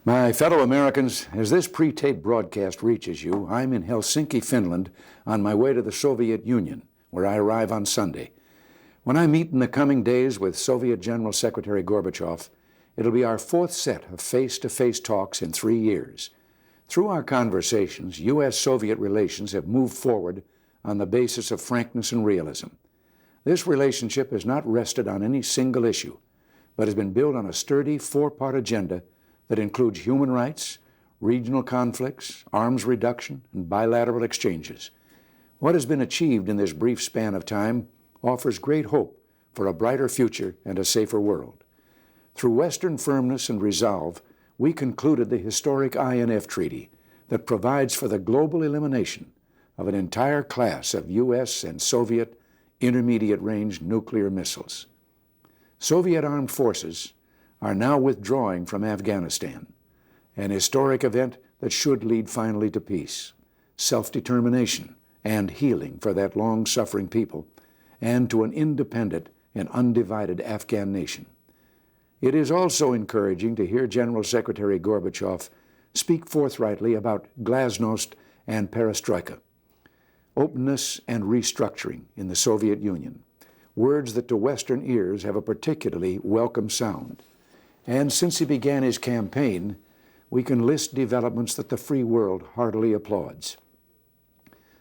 My fellow Americans, as this pre-taped broadcast reaches you, I'm in Helsinki, Finland, on my way to the Soviet Union, where I arrive on Sunday. When I meet in the coming days with Soviet General Secretary Gorbachev, it'll be our fourth set of face-to-face talks in 3 years. Through our conversations, U.S.-Soviet relations have moved forward on the basis of frankness and realism. This relationship has not rested on any single issue, but has been built on a sturdy four-part agenda that includes human rights, regional conflicts, arms reduction, and bilateral exchanges. What has been achieved in this brief span of time offers great hope for a brighter future and a safer world. Through Western firmness and resolve, we concluded the historic INF Treaty that provides for the global elimination of an entire class of U.S. and Soviet intermediate-range nuclear missiles. Soviet armed forces are now withdrawing from Afghanistan, an historic event that should lead finally to peace, self-determination, and healing for that long-suffering people, and to an independent and undivided Afghan nation. It is also encouraging to hear General Secretary Gorbachev speak forthrightly about glasnost and perestroika, openness and restructuring in the Soviet Union, words that to Western ears have a particularly welcome sound. And since he began his campaign, we can list developments that the free world heartily applauds.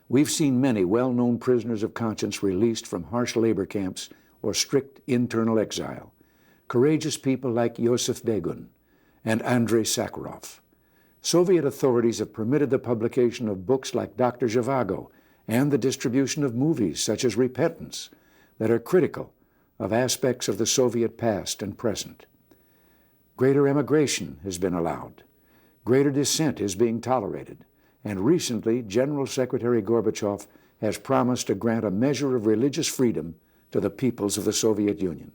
We've seen many well-known prisoners of conscience released from harsh labor camps or strict internal exile, courageous people like Yosef Begun and Andrei Sakharov. Soviet authorities have permitted the publication of books like Dr. Zhivago and the distribution of movies such as Repentance that are critical of aspects of the Soviet past and present. Greater emigration has been allowed. Greater dissent is being tolerated. And recently, General Secretary Gorbachev has promised to grant a measure of religious freedom to the peoples of the Soviet Union.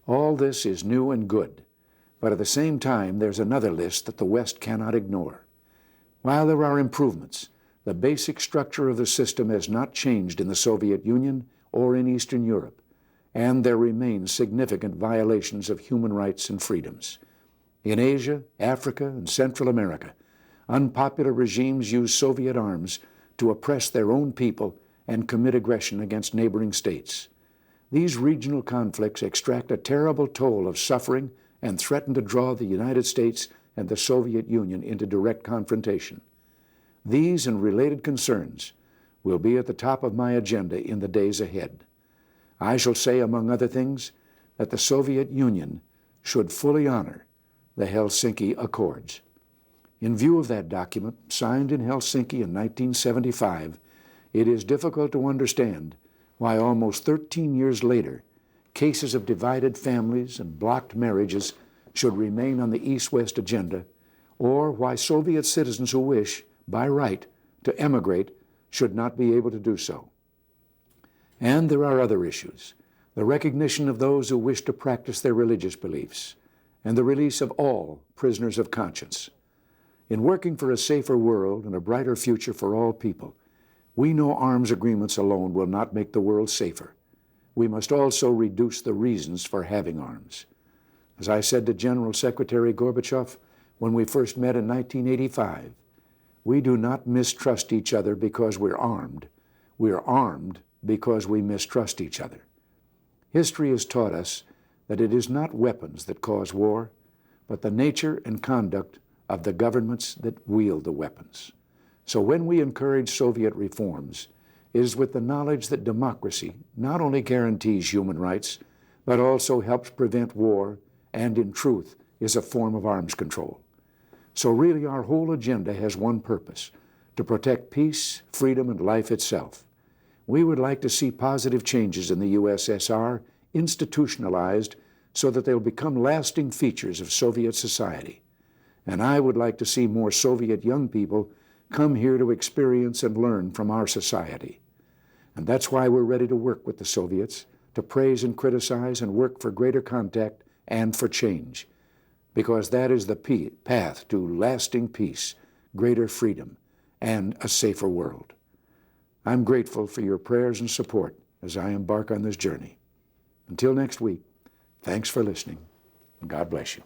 All this is new and good, but at the same time, there's another list that the West cannot ignore. While there are improvements, the basic structure of the system has not changed in the Soviet Union or in Eastern Europe, and there remain significant violations of human rights and freedoms. In Asia, Africa, and Central America, unpopular regimes use Soviet arms to oppress their own people and commit aggression against neighboring states. These regional conflicts extract a terrible toll of suffering and threaten to draw the United States and the Soviet Union into direct confrontation. These and related concerns will be at the top of my agenda in the days ahead. I shall say, among other things, that the Soviet Union should fully honor the Helsinki Accords. In view of that document, signed in Helsinki in 1975, it is difficult to understand why almost 13 years later, cases of divided families and blocked marriages should remain on the East-West agenda, or why Soviet citizens who wish, by right, to emigrate should not be able to do so. And there are other issues: the recognition of those who wish to practice their religious beliefs, and the release of all prisoners of conscience. In working for a safer world and a brighter future for all people, we know arms agreements alone will not make the world safer. We must also reduce the reasons for having arms. As I said to General Secretary Gorbachev when we first met in 1985, we do not mistrust each other because we're armed. We're armed because we mistrust each other. History has taught us that it is not weapons that cause war, but the nature and conduct of the governments that wield the weapons. So when we encourage Soviet reforms, it is with the knowledge that democracy not only guarantees human rights, but also helps prevent war and, in truth, is a form of arms control. So really our whole agenda has one purpose: to protect peace, freedom, and life itself. We would like to see positive changes in the USSR institutionalized so that they'll become lasting features of Soviet society. And I would like to see more Soviet young people come here to experience and learn from our society. And that's why we're ready to work with the Soviets, to praise and criticize and work for greater contact and for change, because that is the path to lasting peace, greater freedom, and a safer world. I'm grateful for your prayers and support as I embark on this journey. Until next week, thanks for listening, and God bless you.